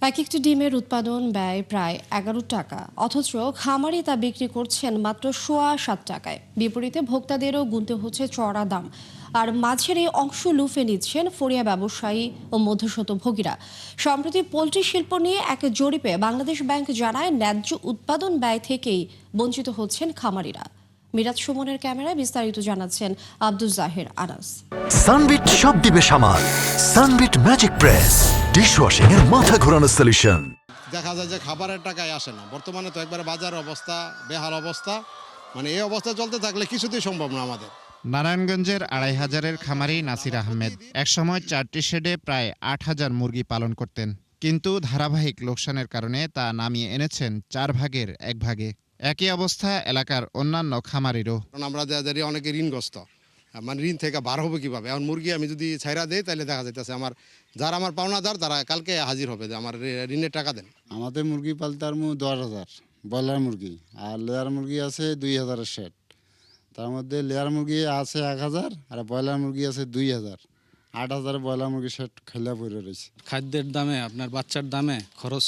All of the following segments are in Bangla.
একটি ডিমের উৎপাদন ব্যয় প্রায় ১১ টাকা, অথচ খামারি তা বিক্রি করছেন মাত্র ৭.৫ টাকায়। বিপরীতে ভোক্তাদেরও গুনতে হচ্ছে চড়া দাম। আর মাঝের এই অংশ লুফে নিচ্ছেন ফড়িয়া ব্যবসায়ী ও মধ্যস্বত্বভোগীরা। সম্প্রতি পোল্ট্রি শিল্প নিয়ে এক জরিপে বাংলাদেশ ব্যাংক জানায়, ন্যায্য উৎপাদন ব্যয় থেকেই বঞ্চিত হচ্ছেন খামারিরা। মিরাজ সুমনের ক্যামেরায় বিস্তারিত জানাচ্ছেন আব্দুল জাহির আনাস। সানবিট সব দিবে সামাল। সানবিট ম্যাজিক প্রেস ডিশওয়াশিং এর মাথা ঘোরানো সলিউশন। দেখা যায় যে খাবারের টাকায় আসে না। বর্তমানে তো একবারে বাজার অবস্থা বেহাল অবস্থা, মানে এই অবস্থা চলতে থাকলে কিছুতেই সম্ভব না আমাদের। নারায়ণগঞ্জের ২৫০০-এর খামারি নাসির আহমেদ একসময় ৪টি শেডে প্রায় ৮,০০০ মুরগি পালন করতেন, কিন্তু ধারাবাহিক লোকসানের কারণে তা নামিয়ে এনেছেন ৪ ভাগের ১ ভাগে। একই অবস্থা এলাকার অন্যান্য খামারিরও। কারণ আমরা অনেকে ঋণগ্রস্ত, মানে ঋণ থেকে বার হবে কিভাবে? এখন মুরগি আমি যদি ছাইরা দেই তাহলে দেখা যাইতেছে আমার পাওনাদার তারা কালকে হাজির হবে যে আমার ঋণের টাকা দেন। আমাদের মুরগি পালতে আর ১০,০০০ ব্রয়লার মুরগি, আর লেয়ার মুরগি আছে ২,০০০ শেড। তার মধ্যে লেয়ার মুরগি আছে ১,০০০ আর ব্রয়লার মুরগি আছে ২,০০০। ৮,০০০ ব্রয়লার মুরগি শেড খেলা পড়ে রয়েছে। খাদ্যের দামে, আপনার বাচ্চার দামে খরচ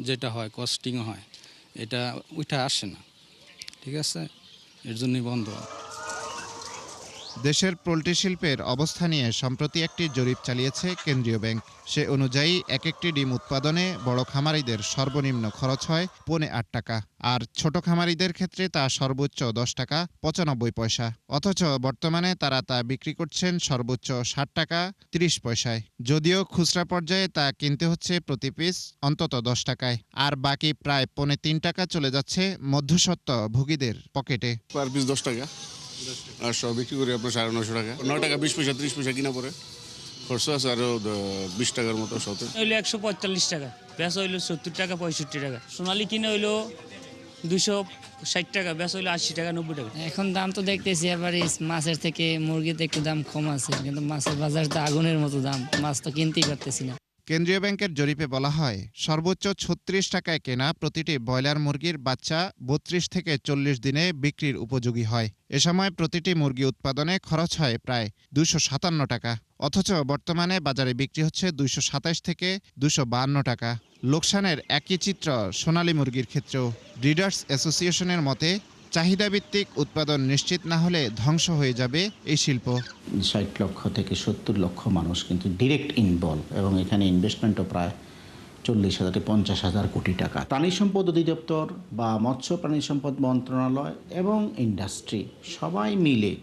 যেটা হয়, কস্টিং হয়, এটা উঠে আসে না। ঠিক আছে, এর জন্যই বন্ধ। দেশের পোল্ট্রি শিল্পের অবস্থা নিয়ে সম্প্রতি একটি জরিপ চালিয়েছে কেন্দ্রীয় ব্যাংক। সে অনুযায়ী একটি ডিম উৎপাদনে বড় খামারিদের সর্বনিম্ন খরচ হয় ৮.৫ টাকা, আর ছোট খামারিদের ক্ষেত্রে তা সর্বোচ্চ ১০ টাকা ৯৫ পয়সা। অথচ বর্তমানে তারা তা বিক্রি করছেন সর্বোচ্চ ৬০ টাকা ৩০ পয়সায়। যদিও খুচরা পর্যায়ে তা কিনতে হচ্ছে প্রতি পিস অন্তত ১০ টাকায়, আর বাকি প্রায় ৩.৫ টাকা চলে যাচ্ছে মধ্যস্বত্বভোগীদের পকেটে। পার পিস ১০ টাকা, আর সব বিক্রি করি আপনার ৯৫০ টাকা। ৯ টাকা ২০ পয়সা ৩০ পয়সা কিনা পরে খরচ আছে আরো ২০ টাকার মতো শতে। হইলো ১৪৫ টাকা, বেচা হইলো ৭০ টাকা ৬৫ টাকা। সোনালী কিনে হইলো ২৬০ টাকা, বেচা হইলো ৮০ টাকা ৯০ টাকা। এখন দাম তো দেখতেছি এবার মাছের থেকে মুরগিতে একটু দাম কম আছে, কিন্তু মাছের বাজার তো আগুনের মতো দাম, মাছ তো কিনতেই পারতেছি না। কেন্দ্রীয় ব্যাংকের জরিপে বলা হয়, সর্বোচ্চ ৩৬ টাকায় কেনা প্রতিটি ব্রয়লার মুরগির বাচ্চা ৩২ থেকে ৪০ দিনে বিক্রির উপযোগী হয়। এ সময় প্রতিটি মুরগি উৎপাদনে খরচ হয় প্রায় ২৫৭ টাকা, অথচ বর্তমানে বাজারে বিক্রি হচ্ছে ২২৭ থেকে ২৫২ টাকা। লোকসানের একই চিত্র সোনালী মুরগির ক্ষেত্রেও। ব্রিডার্স অ্যাসোসিয়েশনের মতে, চাহিদাভিত্তিক উৎপাদন নিশ্চিত না হলে ধ্বংস হয়ে যাবে এই শিল্প। ৬০ লক্ষ থেকে ৭০ লক্ষ মানুষ কিন্তু ডিরেক্ট ইনভলভ, এবং এখানে ইনভেস্টমেন্টও প্রায় ৪০,০০০ থেকে ৫০,০০০ কোটি টাকা। প্রাণী সম্পদ অধিদপ্তর বা মৎস্য প্রাণী সম্পদ মন্ত্রণালয় এবং ইন্ডাস্ট্রি সবাই মিলে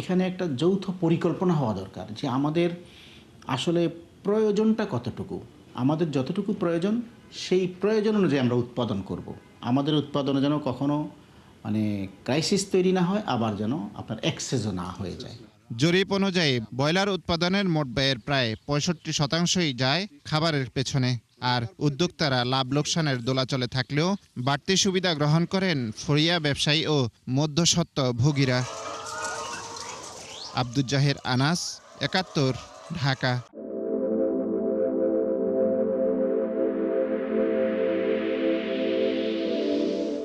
এখানে একটা যৌথ পরিকল্পনা হওয়া দরকার, যে আমাদের আসলে প্রয়োজনটা কতটুকু, আমাদের যতটুকু প্রয়োজন সেই প্রয়োজন অনুযায়ী আমরা উৎপাদন করব। আমাদের উৎপাদনে যেন কখনো ক্রাইসিস তৈরি না হয়, আবার যেন আপনার এক্সেসও না হয়ে যায়। জরিপ অনুযায়ী ব্রয়লার উৎপাদনের মোট ব্যয়ের প্রায় ৬৫% যায় খাবারের পেছনে, আর উদ্যোক্তারা লাভ লোকসানের দোলাচলে থাকলেও বাড়তি সুবিধা গ্রহণ করেন ফড়িয়া ব্যবসায়ী ও মধ্যস্বত্বভোগীরা। আব্দুল জাহির আনাস, ৭১, ঢাকা।